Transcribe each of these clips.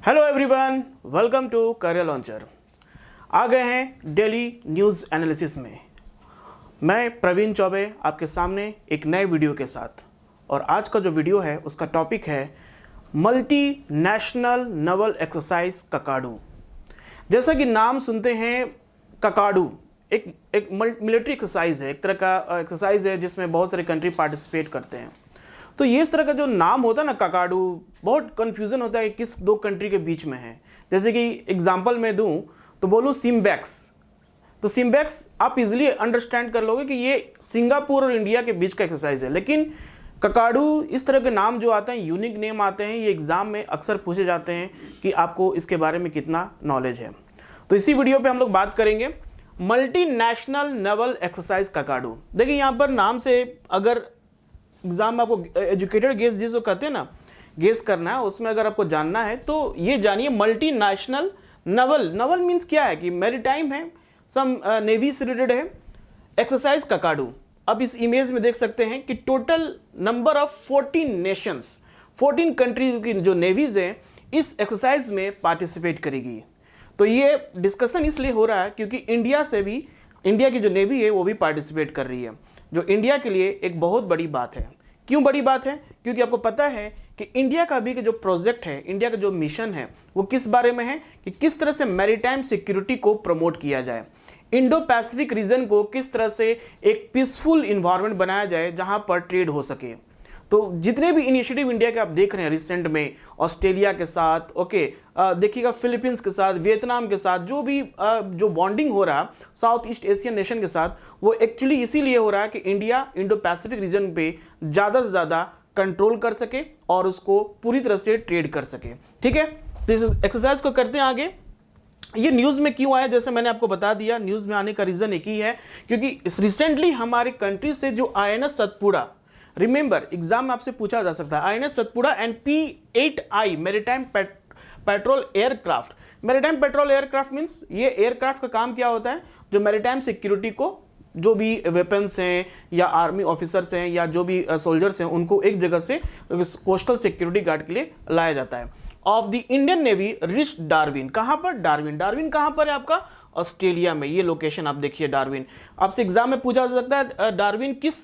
Hello everyone, welcome to career launcher. आ गए हैं डेली न्यूज़ एनालिसिस में। मैं प्रवीण चौबे आपके सामने एक नए वीडियो के साथ। और आज का जो वीडियो है उसका टॉपिक है multi national Naval exercise Kakadu. जैसा कि नाम सुनते हैं, ककाडू एक मिलिट्री एक्सरसाइज है, एक तरह का एक्सरसाइज है जिसमें बहुत सारे कंट्री पार्टिसिपेट करते हैं। तो ये इस तरह का जो नाम होता है ना ककाडू, बहुत कन्फ्यूज़न होता है किस दो कंट्री के बीच में है। जैसे कि एग्जांपल मैं दूं तो बोलूं सिम्बैक्स। तो सिम्बैक्स आप इजीली अंडरस्टैंड कर लोगे कि ये सिंगापुर और इंडिया के बीच का एक्सरसाइज है। लेकिन ककाडू इस तरह के नाम जो आते हैं, यूनिक नेम आते हैं, ये एग्ज़ाम में अक्सर पूछे जाते हैं कि आपको इसके बारे में कितना नॉलेज है। तो इसी वीडियो पर हम लोग बात करेंगे multi national Naval exercise Kakadu. देखिए यहाँ पर नाम से अगर एग्जाम में आपको एजुकेटेड गेस जिसको कहते हैं ना, गेस करना है, उसमें अगर आपको जानना है तो ये जानिए multi national Naval. Naval means क्या है कि मैरीटाइम है, सम नेवी से रिलेटेड है। एक्सरसाइज ककाडू, अब इस इमेज में देख सकते हैं कि total number of 14 Nations, 14 countries की जो नेवीज हैं इस एक्सरसाइज में पार्टिसिपेट करेगी। तो ये डिस्कशन इसलिए हो रहा है क्योंकि इंडिया से भी, इंडिया की जो नेवी है वो भी पार्टिसिपेट कर रही है, जो इंडिया के लिए एक बहुत बड़ी बात है। क्यों बड़ी बात है? क्योंकि आपको पता है कि इंडिया का भी जो प्रोजेक्ट है, इंडिया का जो मिशन है वो किस बारे में है कि किस तरह से मैरीटाइम सिक्योरिटी को प्रमोट किया जाए, इंडो पैसिफिक रीजन को किस तरह से एक पीसफुल इन्वायरमेंट बनाया जाए जहां पर ट्रेड हो सके। तो जितने भी इनिशिएटिव इंडिया के आप देख रहे हैं रिसेंट में, ऑस्ट्रेलिया के साथ, देखिएगा फिलीपींस के साथ, वियतनाम के साथ, जो बॉन्डिंग हो रहा साउथ ईस्ट एशियन नेशन के साथ, वो एक्चुअली इसीलिए हो रहा है कि इंडिया इंडो पैसिफिक रीजन पे ज़्यादा से ज़्यादा कंट्रोल कर सके और उसको पूरी तरह से ट्रेड कर सके। ठीक है, तो इस एक्सरसाइज को करते हैं आगे। ये न्यूज़ में क्यों आया, जैसे मैंने आपको बता दिया, न्यूज़ में आने का रीज़न एक ही है क्योंकि रिसेंटली हमारे कंट्री से जो INS सतपुड़ा, रिमेंबर एग्जाम में आपसे पूछा जा सकता है, INS Satpura and P8I maritime petrol aircraft. Maritime petrol aircraft means ये एयरक्राफ्ट का काम क्या होता है, जो मैरीटाइम सिक्योरिटी को, जो भी वेपन्स हैं या आर्मी ऑफिसर्स हैं या जो भी सोल्जर्स हैं, उनको एक जगह से कोस्टल सिक्योरिटी गार्ड के लिए लाया जाता है। Of the Indian navy rich Darwin. कहाँ पर? डार्विन। डार्विन कहाँ पर है आपका? ऑस्ट्रेलिया में। ये लोकेशन आप देखिए डार्विन। आपसे एग्जाम में पूछा जा सकता है डार्विन किस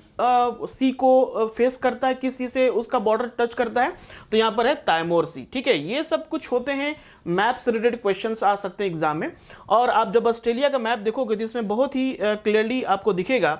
सी को फेस करता है, किस सी से उसका बॉर्डर टच करता है, तो यहाँ पर है ताइमोर सी। ठीक है, ये सब कुछ होते हैं, मैप से रिलेटेड क्वेश्चंस आ सकते हैं एग्जाम में। और आप जब ऑस्ट्रेलिया का मैप देखोगे तो इसमें बहुत ही क्लियरली आपको दिखेगा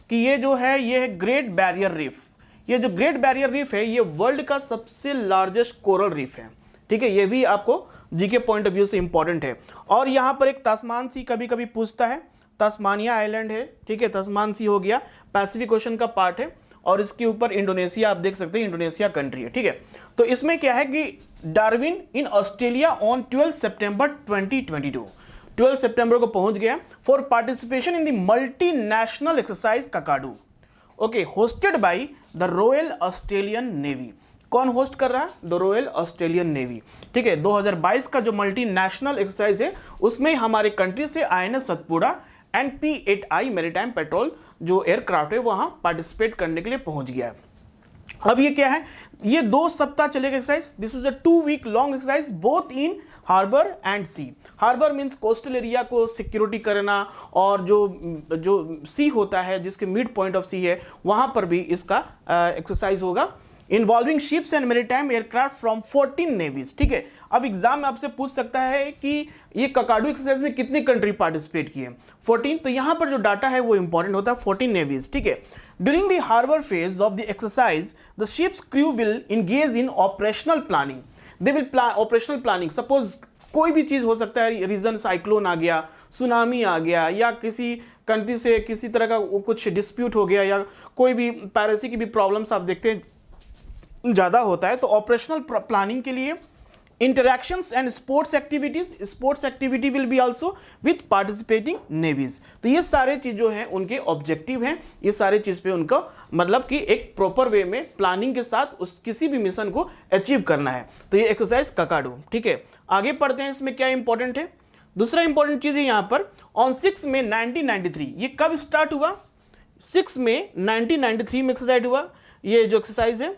कि ये जो है ये है ग्रेट बैरियर रीफ। ये जो ग्रेट बैरियर रीफ है ये वर्ल्ड का सबसे लार्जेस्ट कोरल रीफ है। ठीक है, ये भी आपको जीके पॉइंट ऑफ व्यू से इंपॉर्टेंट है। और यहाँ पर एक तस्मान सी कभी कभी पूछता है, तस्मानिया आइलैंड है। ठीक है, तस्मान सी हो गया, पैसिफिक ओशन का पार्ट है। और इसके ऊपर इंडोनेशिया आप देख सकते हैं, इंडोनेशिया कंट्री है। ठीक है, तो इसमें क्या है कि डार्विन इन ऑस्ट्रेलिया ऑन 12 सितंबर 2022, 12 सितंबर को पहुंच गया for participation in the multi national exercise Kakadu. Okay, hosted by the royal Australian Navy. कौन होस्ट कर रहा है? The royal Australian Navy. ठीक है, 2022 का जो मल्टी नेशनल एक्सरसाइज है उसमें हमारे कंट्री से INS Satpura and P8I maritime petrol जो एयरक्राफ्ट है वहां पार्टिसिपेट करने के लिए पहुंच गया है। अब ये क्या है? ये 2 सप्ताह चलेगा exercise. This is a 2 week long exercise both in harbour and sea. Harbour means coastal area को सिक्योरिटी करना, और जो सी होता है जिसके मिड पॉइंट ऑफ सी है वहां पर भी इसका एक्सरसाइज होगा, involving ships and maritime aircraft from 14 navies. ठीक है, अब एग्जाम में आपसे पूछ सकता है कि ये ककाडू एक्सरसाइज में कितनी कंट्री पार्टिसिपेट किए? 14। तो यहां पर जो डाटा है वो इंपॉर्टेंट होता है, 14 नेवीज। ठीक है, during the harbour phase of the exercise the ships crew will engage in operational planning. They will operational planning. Suppose कोई भी चीज़ हो सकता है, रीजन साइक्लोन आ गया, सुनामी आ गया, या किसी कंट्री से किसी तरह का कुछ डिस्प्यूट हो गया, या कोई भी पायरेसी की भी प्रॉब्लम्स आप देखते हैं ज़्यादा होता है, तो ऑपरेशनल प्लानिंग के लिए interactions and sports activity will be also with participating navies. तो ये सारे चीज़ जो हैं उनके ऑब्जेक्टिव हैं, ये सारे चीज़ पे उनका मतलब कि एक प्रॉपर वे में प्लानिंग के साथ उस किसी भी मिशन को अचीव करना है। तो ये एक्सरसाइज ककाडू। ठीक है, आगे पढ़ते हैं, इसमें क्या इंपॉर्टेंट है। दूसरा इंपॉर्टेंट चीज़ है यहाँ पर ऑन 6 मई 1993। ये कब स्टार्ट हुआ? 6 मई 1993 में एक्सरसाइज हुआ। ये जो एक्सरसाइज है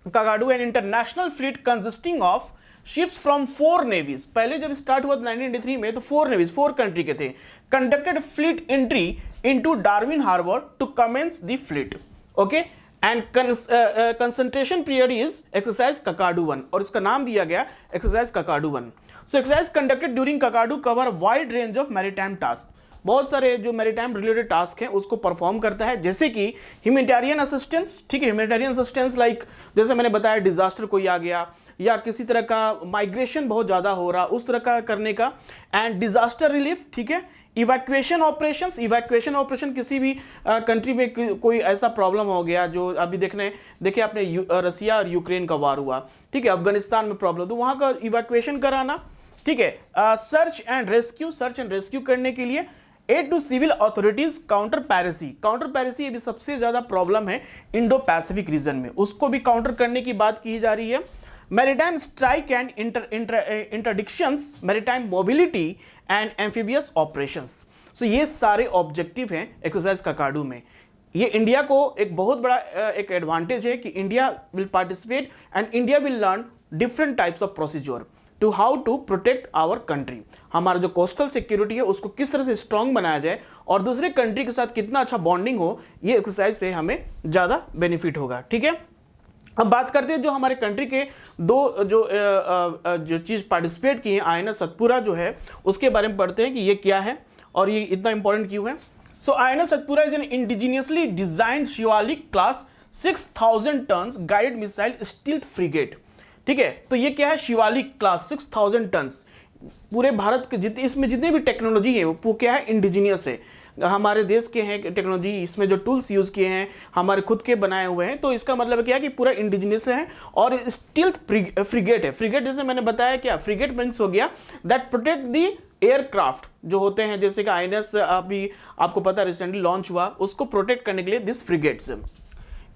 Kakadu, an international fleet consisting of ships from 4 navies, पहले जब स्टार्ट हुआ 1983 में तो 4 नेवीज 4 कंट्री के थे, conducted fleet entry into Darwin harbour to commence the fleet, okay, and concentration period is exercise Kakadu 1, और इसका नाम दिया गया exercise Kakadu 1। So exercise conducted during Kakadu cover wide range of maritime task, बहुत सारे जो मैरीटाइम रिलेटेड टास्क हैं उसको परफॉर्म करता है, जैसे कि ह्यूमैनिटेरियन असिस्टेंस, ठीक है, ह्यूमैनिटेरियन असिस्टेंस लाइक जैसे मैंने बताया डिजास्टर कोई आ गया या किसी तरह का माइग्रेशन बहुत ज़्यादा हो रहा उस तरह का करने का, एंड डिजास्टर रिलीफ, ठीक है, इवैक्यूएशन ऑपरेशंस, इवैक्यूएशन ऑपरेशन किसी भी कंट्री में कोई ऐसा प्रॉब्लम हो गया जो अभी देखिए आपने रसिया और यूक्रेन का वार हुआ, ठीक है, अफगानिस्तान में प्रॉब्लम तो वहाँ का इवैक्यूएशन कराना, ठीक है, सर्च एंड रेस्क्यू करने के लिए aid to civil authorities counter piracy ये भी सबसे ज्यादा प्रॉब्लम है इंडो पैसिफिक रीजन में, उसको भी काउंटर करने की बात की जा रही है। Maritime strike and interdictions, maritime mobility and amphibious operations, so ये सारे ऑब्जेक्टिव हैं एक्सरसाइज ककाडू में। ये इंडिया को एक बहुत बड़ा एक एडवांटेज है कि India will participate and India will learn different types of procedure to how to protect our country, हमारा जो कोस्टल सिक्योरिटी है उसको किस तरह से स्ट्रांग बनाया जाए और दूसरे कंट्री के साथ कितना अच्छा बॉन्डिंग हो, ये एक्सरसाइज से हमें ज़्यादा बेनिफिट होगा, ठीक है। अब बात करते हैं जो हमारे कंट्री के दो जो चीज़ पार्टिसिपेट किए हैं, INS सतपुरा जो है उसके बारे में पढ़ते हैं कि ये क्या है और ये इतना इंपॉर्टेंट क्यों है। So INS Satpura is an indigenously designed Shivalik class 6000 tons guided missile stealth frigate, ठीक है, तो ये क्या है, शिवालिक क्लास 6000 टन्स, पूरे भारत के इसमें जितने भी टेक्नोलॉजी है वो क्या है, इंडिजीनियस है, हमारे देश के हैं टेक्नोलॉजी, इसमें जो टूल्स यूज़ किए हैं हमारे खुद के बनाए हुए हैं, तो इसका मतलब क्या है कि पूरा इंडिजीनियस है। और स्टील्थ फ्रिगेट है, फ्रिगेट जैसे मैंने बताया क्या, फ्रिगेट मीन्स हो गया दैट प्रोटेक्ट दी एयरक्राफ्ट जो होते हैं, जैसे कि INS अभी आपको पता रिसेंटली लॉन्च हुआ, उसको प्रोटेक्ट करने के लिए this frigates.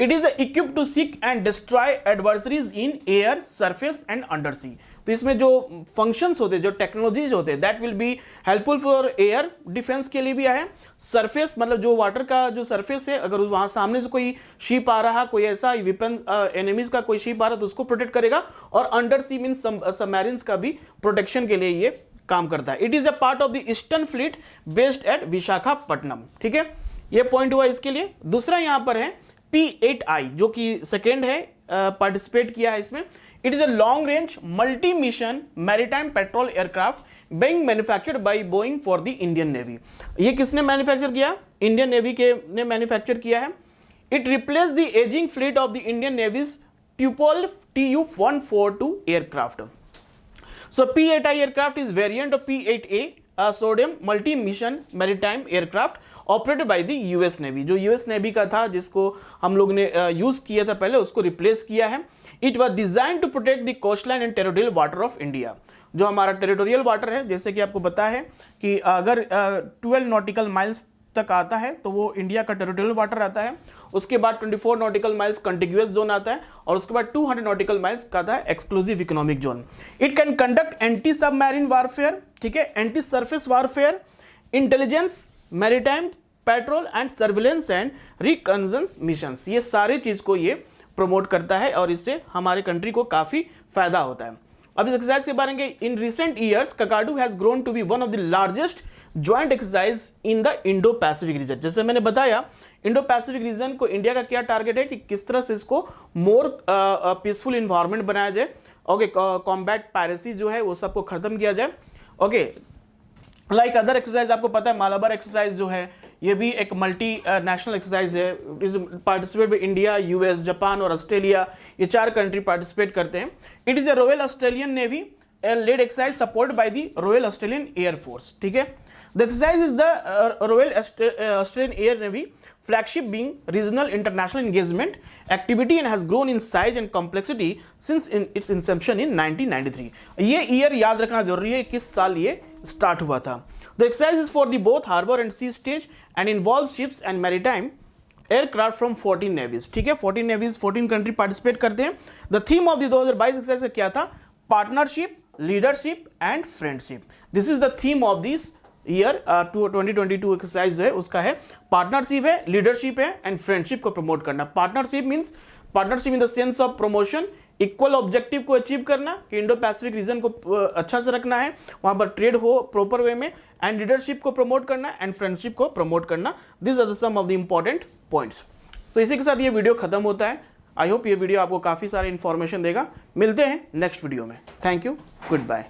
It is equipped to seek and destroy adversaries in air, surface and under sea, तो इसमें जो फंक्शंस होते हैं, जो टेक्नोलॉजीज होते हैं, that will be helpful for air defence के लिए भी है, सरफेस मतलब जो वाटर का जो सरफेस है, अगर वहां सामने से कोई शिप आ रहा, कोई ऐसा वेपन एनिमीज का कोई शिप आ रहा तो उसको प्रोटेक्ट करेगा, और अंडर सी मीन सबमरीन्स का भी प्रोटेक्शन के लिए ये काम करता है। It is a part of the eastern fleet based eight Visakhapatnam, ठीक है, ये पॉइंट हुआ इसके लिए। दूसरा यहां पर है P8I जो कि सेकेंड है, पार्टिसिपेट किया है इसमें। It is a long range multi mission maritime petrol aircraft being manufactured by Boeing for the Indian navy, ये किसने मैन्युफैक्चर किया, इंडियन नेवी के ने मैन्युफैक्चर किया है। It replace the ageing fleet of the Indian navy's Tupolev Tu-142 aircraft. So P8I aircraft is variant of P8A, a sodium multi-mission maritime aircraft operated by the US Navy, जो US Navy का था जिसको हम लोग ने use किया था पहले, उसको रिप्लेस किया है। It was designed to protect the coastline and territorial water of India, जो हमारा टेरिटोरियल वाटर है, जैसे कि आपको पता है कि अगर 12 नॉटिकल माइल्स तक आता है तो वो इंडिया का टेरिटोरियल वाटर आता है, उसके बाद 24 नॉटिकल माइल्स कंटिग्यूअस जोन आता है, और उसके बाद 200 नॉटिकल माइल्स का आता है exclusive economic zone. It can conduct anti submarine warfare, ठीक है, anti surface warfare, intelligence, maritime patrol and surveillance and reconnaissance missions, ये सारी चीज को ये प्रमोट करता है और इससे हमारे कंट्री को काफी फायदा होता है। अब इस एक्सरसाइज के बारे में, in recent years Kakadu has grown to be one of the largest joint exercise in the Indo Pacific region. जैसे मैंने बताया इंडो पैसिफिक रीजन को इंडिया का क्या टारगेट है कि किस तरह से इसको मोर पीसफुल इन्वायरमेंट बनाया जाए, ओके, कॉम्बैट पायरेसी जो है वो सबको खत्म किया जाए, ओके। लाइक अदर एक्सरसाइज आपको पता है मालाबार एक्सरसाइज जो है ये भी एक मल्टी नेशनल एक्सरसाइज है, participate by India, US, Japan और ऑस्ट्रेलिया, ये 4 कंट्री पार्टिसिपेट करते हैं। It is a royal Australian navy led exercise supported by the royal Australian air force, ठीक है। The exercise is the royal Australian air navy flagship being regional international engagement activity and has grown in size and complexity since its inception in 1993. ये year याद रखना जरूरी है, किस साल ये स्टार्ट हुआ था। The exercise is for the both harbor and sea stage and involves ships and maritime aircraft from 14 navies, ठीक है, 14 navies 14 कंट्री पार्टिसिपेट करते हैं। The theme of the 2022 exercise क्या था, partnership, leadership and friendship. This is the theme of this year 2022 exercise है, उसका है partnership है, लीडरशिप है एंड फ्रेंडशिप को प्रमोट करना। Partnership means partnership in the sense of promotion, equal objective को अचीव करना कि इंडो पैसिफिक रीजन को अच्छा से रखना है, वहाँ पर ट्रेड हो प्रॉपर वे में, एंड लीडरशिप को प्रमोट करना एंड फ्रेंडशिप को प्रमोट करना। This are the some of the important points. तो इसी के साथ ये वीडियो खत्म होता है। आई होप ये वीडियो आपको काफ़ी सारे इन्फॉर्मेशन देगा। मिलते हैं नेक्स्ट वीडियो में। Thank you, good bye.